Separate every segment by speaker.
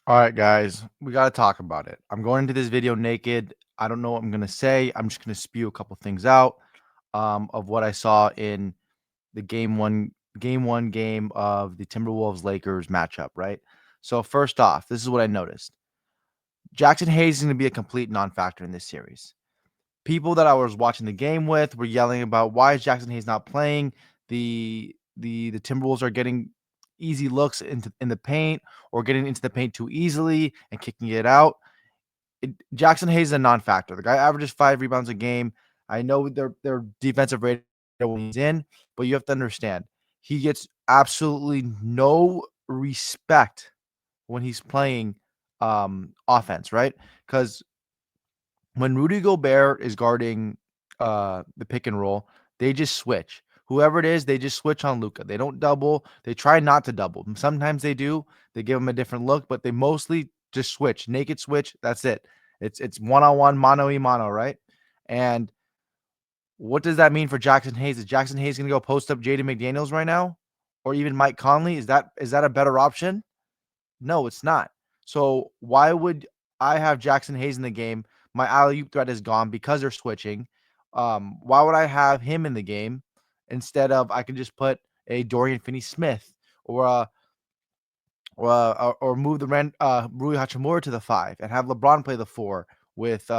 Speaker 1: All right, guys, we got to talk about it. I'm going into this video naked. I don't know what I'm going to say. I'm just going to spew a couple things out of what I saw in the game of the Timberwolves Lakers matchup, right? So, first off, this is what I noticed. Jackson Hayes is going to be a complete non factor in this series. People that I was watching the game with were yelling about why is Jackson Hayes not playing? The Timberwolves are getting easy looks in the paint or getting into the paint too easily and kicking it out. Jackson Hayes is a non-factor. The guy averages 5 rebounds a game. I know their defensive rating when he's in, but you have to understand he gets absolutely no respect when he's playing offense, right? Because when Rudy Gobert is guarding the pick and roll, they just switch. Whoever it is, they just switch on Luka. They don't double. They try not to double. Sometimes they do. They give him a different look, but they mostly just switch. Naked switch. That's it. It's one-on-one, mano-y-mano, right? And what does that mean for Jackson Hayes? Is Jackson Hayes going to go post up Jaden McDaniels right now? Or even Mike Conley? Is that a better option? No, it's not. So why would I have Jackson Hayes in the game? My alley-oop threat is gone because they're switching. Why would I have him in the game instead of I can just put a Dorian Finney-Smith or or move Rui Hachimura to the 5 and have LeBron play the 4 with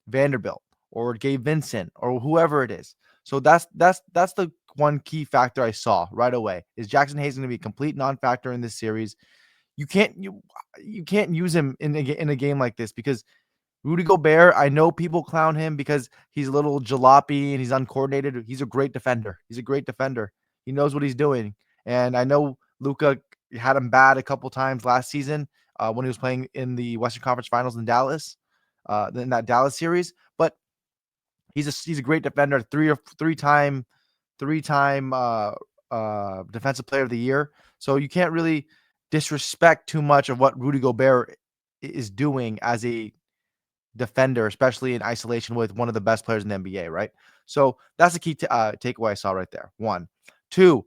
Speaker 1: Vanderbilt or Gabe Vincent or whoever it is. So that's the one key factor I saw right away. Is Jackson Hayes going to be a complete non-factor in this series? You can't use him in a game like this because Rudy Gobert, I know people clown him because he's a little jalopy and he's uncoordinated. He's a great defender. He's a great defender. He knows what he's doing. And I know Luka had him bad a couple times last season when he was playing in the Western Conference Finals in Dallas, in that Dallas series. But he's a great defender, three-time defensive player of the year. So you can't really disrespect too much of what Rudy Gobert is doing as a defender, especially in isolation with one of the best players in the NBA, right? So that's the key takeaway I saw right there. 1, 2,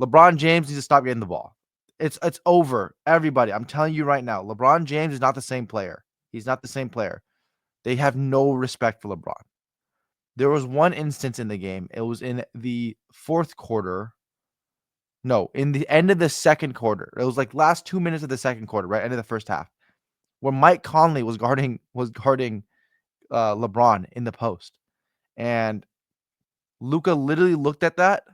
Speaker 1: LeBron James needs to stop getting the ball. It's over, everybody. I'm telling you right now, LeBron James is not the same player. He's not the same player. They have no respect for LeBron. There was one instance in the game. It was in the fourth quarter. No, in the end of the second quarter. It was like last 2 minutes of the second quarter, right? End of the first half, where Mike Conley was guarding LeBron in the post. And Luka literally looked at that.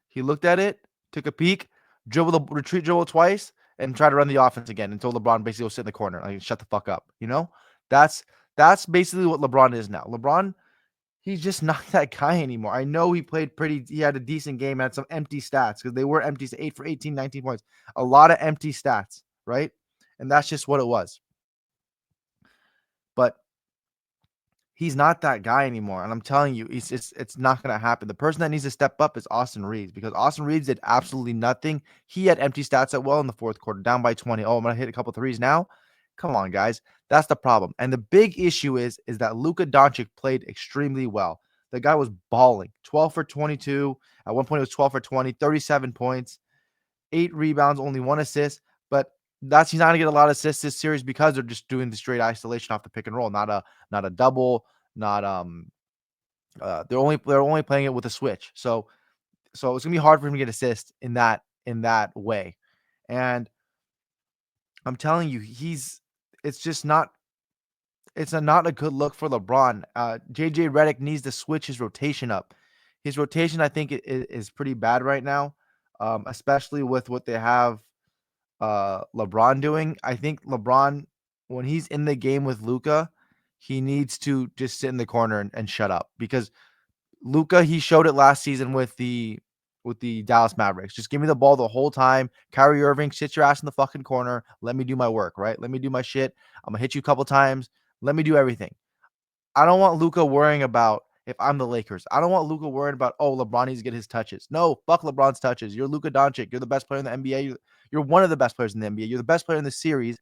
Speaker 1: He looked at it, took a peek, retreat dribble twice, and tried to run the offense again until LeBron basically was sit in the corner. Like, shut the fuck up. You know? That's basically what LeBron is now. LeBron, he's just not that guy anymore. I know he had a decent game, had some empty stats because they were empty, 8 for 18, 19 points. A lot of empty stats, right? And that's just what it was. But he's not that guy anymore. And I'm telling you, it's not going to happen. The person that needs to step up is Austin Reeves because Austin Reeves did absolutely nothing. He had empty stats at well in the fourth quarter, down by 20. Oh, I'm going to hit a couple threes now. Come on, guys. That's the problem. And the big issue is that Luka Doncic played extremely well. The guy was balling. 12 for 22. At one point, it was 12 for 20, 37 points, 8 rebounds, only 1 assist. But he's not gonna get a lot of assists this series because they're just doing the straight isolation off the pick and roll, not a double, not they're only playing it with a switch. So it's gonna be hard for him to get assists in that way. And I'm telling you, it's just not not a good look for LeBron. JJ Redick needs to switch his rotation up. His rotation, I think, is pretty bad right now, especially with what they have LeBron doing. I think LeBron, when he's in the game with Luka, he needs to just sit in the corner and shut up because Luka, he showed it last season with the Dallas Mavericks. Just give me the ball the whole time. Kyrie Irving, sit your ass in the fucking corner. Let me do my work, right? Let me do my shit. I'm gonna hit you a couple times. Let me do everything. I don't want Luka worrying about if I'm the Lakers. I don't want Luka worrying about, oh, LeBron needs to get his touches. No, fuck LeBron's touches. You're Luka Doncic. You're the best player in the NBA. You're one of the best players in the NBA. You're the best player in the series.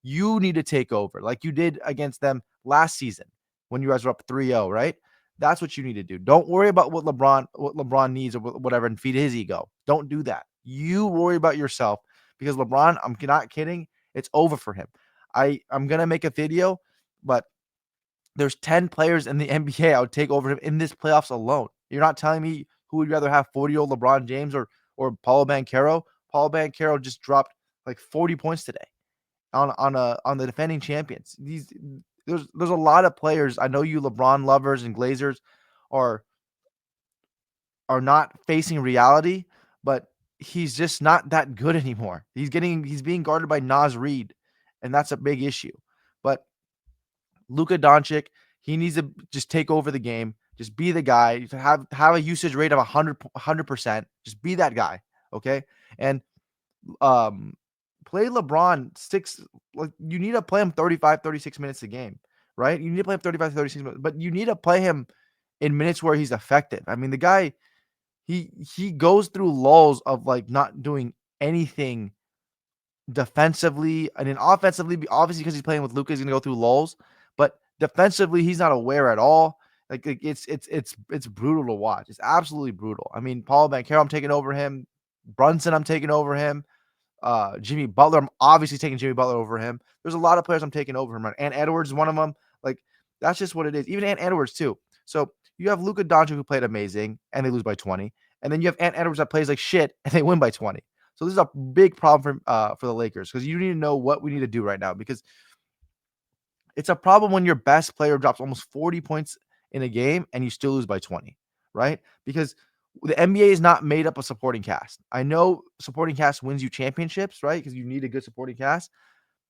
Speaker 1: You need to take over like you did against them last season when you guys were up 3-0, right? That's what you need to do. Don't worry about what LeBron needs or whatever and feed his ego. Don't do that. You worry about yourself because LeBron, I'm not kidding, it's over for him. I'm gonna make a video, but there's 10 players in the NBA I would take over him in this playoffs alone. You're not telling me who would rather have 40-year-old LeBron James or Paulo Banchero. Paulo Banchero just dropped like 40 points today on the defending champions. There's a lot of players. I know you LeBron lovers and Glazers are are not facing reality, but he's just not that good anymore. He's being guarded by Naz Reid, and that's a big issue. But Luka Doncic, he needs to just take over the game, just be the guy, have a usage rate of 100%. Just be that guy, okay? And um play LeBron six like you need to play him 35, 36 minutes a game, right? You need to play him 35, 36 minutes, but you need to play him in minutes where he's effective. I mean, the guy he goes through lulls of like not doing anything defensively and then offensively, obviously because he's playing with Luka, he's gonna go through lulls, but defensively, he's not aware at all. It's brutal to watch. It's absolutely brutal. I mean, Paul Banchero, I'm taking over him. Brunson, I'm taking over him. Jimmy Butler, I'm obviously taking Jimmy Butler over him. There's a lot of players I'm taking over him. Ant Edwards is one of them. Like, that's just what it is. Even Ant Edwards, too. So you have Luka Doncic, who played amazing, and they lose by 20. And then you have Ant Edwards that plays like shit, and they win by 20. So this is a big problem for the Lakers because you need to know what we need to do right now because it's a problem when your best player drops almost 40 points in a game and you still lose by 20, right? Because the NBA is not made up of supporting cast. I know supporting cast wins you championships, right? Because you need a good supporting cast.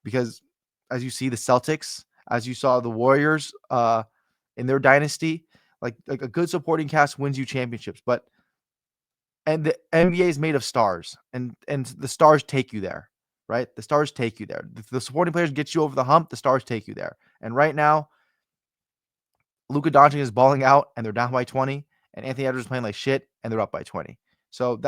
Speaker 1: Because as you see the Celtics, as you saw the Warriors in their dynasty, like a good supporting cast wins you championships. But and the NBA is made of stars, and the stars take you there, right? The stars take you there. The supporting players get you over the hump. The stars take you there. And right now, Luka Doncic is balling out, and they're down by 20, and Anthony Edwards is playing like shit, and they're up by 20. So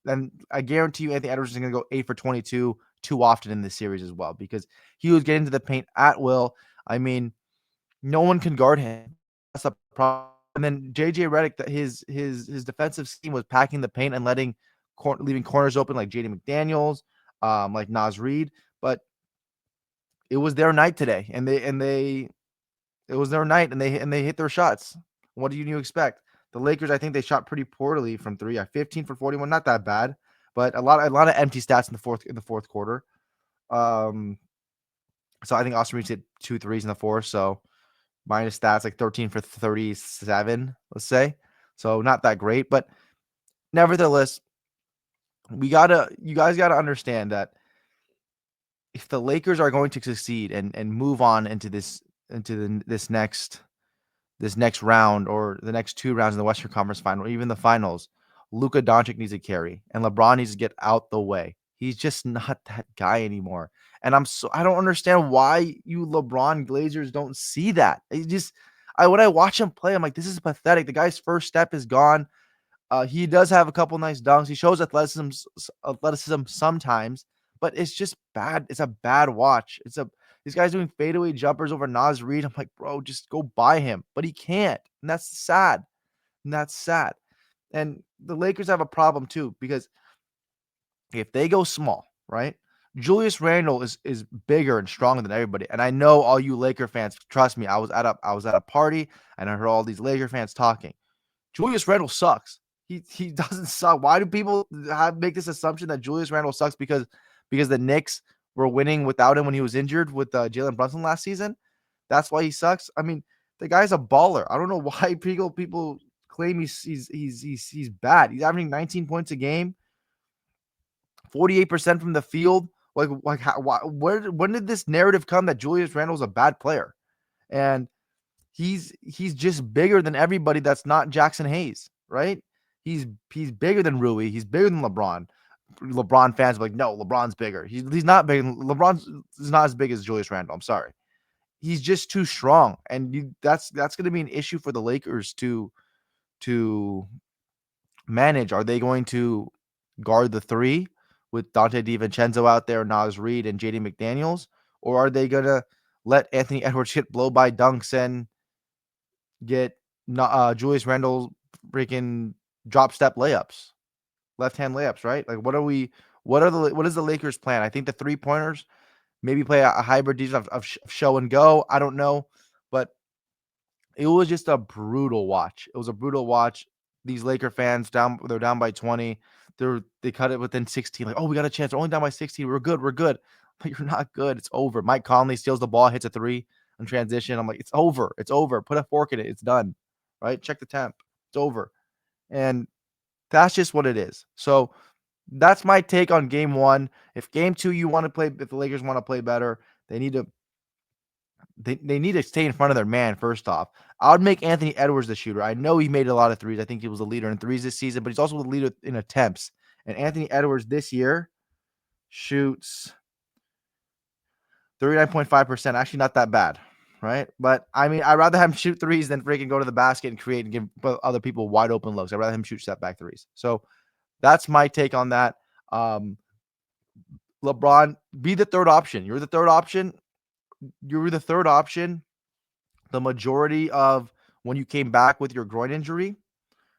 Speaker 1: and I guarantee you, Anthony Edwards is going to go 8 for 22 too often in this series as well because he was getting to the paint at will. I mean, no one can guard him. That's the problem. And then JJ Redick, his defensive scheme was packing the paint and leaving corners open like JD McDaniels, like Naz Reid. But it was their night today, and they it was their night, and they hit their shots. What do you expect? The Lakers, I think they shot pretty poorly from three. 15 for 41, not that bad, but a lot of empty stats in the fourth quarter. So I think Austin Reeves hit 2 threes in the fourth. So minus stats like 13 for 37, let's say. So not that great, but nevertheless, you guys gotta understand that if the Lakers are going to succeed and move on into this next round or the next two rounds in the Western Conference Final, or even the finals, Luka Doncic needs to carry, and LeBron needs to get out the way. He's just not that guy anymore. And I don't understand why you LeBron Glazers don't see that. When I watch him play, I'm like, this is pathetic. The guy's first step is gone. He does have a couple nice dunks. He shows athleticism sometimes, but it's just bad. It's a bad watch. These guys doing fadeaway jumpers over Naz Reid. I'm like, bro, just go buy him, but he can't, and that's sad. And that's sad. And the Lakers have a problem too because if they go small, right? Julius Randle is bigger and stronger than everybody. And I know all you Laker fans, trust me, I was at a party and I heard all these Laker fans talking. Julius Randle sucks. He doesn't suck. Why do people make this assumption that Julius Randle sucks because the Knicks were winning without him when he was injured with Jalen Brunson last season? That's why he sucks. I mean, the guy's a baller. I don't know why people claim he's bad. He's averaging 19 points a game, 48% from the field. When did this narrative come that Julius Randle's a bad player? And he's just bigger than everybody that's not Jackson Hayes, right? He's bigger than Rui. He's bigger than LeBron. LeBron fans are like, no, LeBron's bigger. He's not big. LeBron is not as big as Julius Randle. I'm sorry. He's just too strong, and that's going to be an issue for the Lakers to manage. Are they going to guard the three with Dante DiVincenzo out there, Naz Reid, and JD McDaniels, or are they going to let Anthony Edwards hit blow by dunks and get Julius Randle freaking drop step layups, left hand layups, right? Like, what is the Lakers' plan? I think the 3-pointers maybe play a hybrid defense of show and go. I don't know, but it was just a brutal watch. It was a brutal watch. These Laker fans they're down by 20. They cut it within 16. Like, oh, we got a chance. We're only down by 16. We're good. We're good. But you're not good. It's over. Mike Conley steals the ball, hits a three in transition. I'm like, it's over. It's over. Put a fork in it. It's done. Right? Check the temp. It's over. And that's just what it is. So that's my take on game one. If game two you want to play, if the Lakers want to play better, they need to they need to stay in front of their man, first off. I would make Anthony Edwards the shooter. I know he made a lot of threes. I think he was the leader in threes this season, but he's also the leader in attempts. And Anthony Edwards this year shoots 39.5%. Actually, not that bad, right? But I mean, I'd rather have him shoot threes than freaking go to the basket and create and give other people wide open looks. I'd rather him shoot step back threes. So that's my take on that. LeBron, be the third option. You're the third option. You were the third option the majority of when you came back with your groin injury,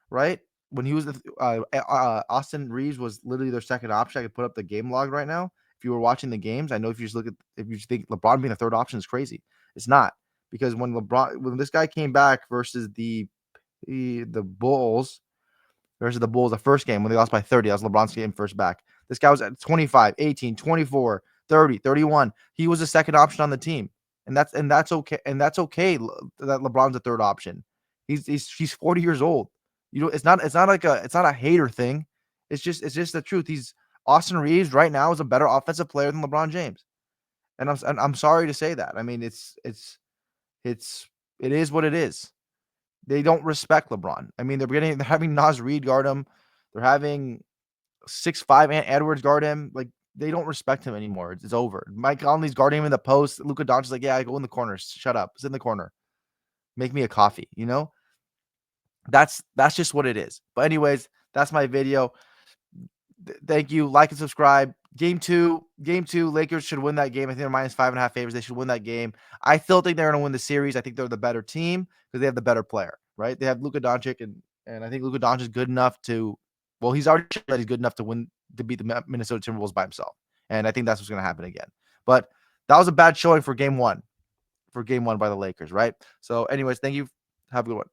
Speaker 1: right? When he was Austin Reeves was literally their second option. I could put up the game log right now. If you were watching the games, I know if you just look at if you think LeBron being the third option is crazy, it's not, because when this guy came back versus the Bulls versus the Bulls the first game when they lost by 30. That was LeBron's game first back. This guy was at 25, 18, 24, 30, 31. He was the second option on the team. And that's okay. And that's okay that LeBron's the third option. He's 40 years old. You know, it's not a hater thing. It's just the truth. Austin Reeves right now is a better offensive player than LeBron James. And I'm sorry to say that. I mean, it is what it is. They don't respect LeBron. I mean, they're having Naz Reid guard him. They're having 6'5" Ant Edwards guard him. Like, they don't respect him anymore. It's over. Mike Conley's guarding him in the post. Luka Doncic's like, yeah, I go in the corner. Shut up. Sit in the corner. Make me a coffee. You know, that's just what it is. But anyways, that's my video. Thank you. Like and subscribe. Game two, Lakers should win that game. I think they're -5.5 favorites. They should win that game. I still think they're going to win the series. I think they're the better team because they have the better player, right? They have Luka Doncic, and I think Luka Doncic is good enough to, well, he's already shown that he's good enough to beat the Minnesota Timberwolves by himself. And I think that's what's going to happen again. But that was a bad showing for game one by the Lakers, right? So anyways, thank you. Have a good one.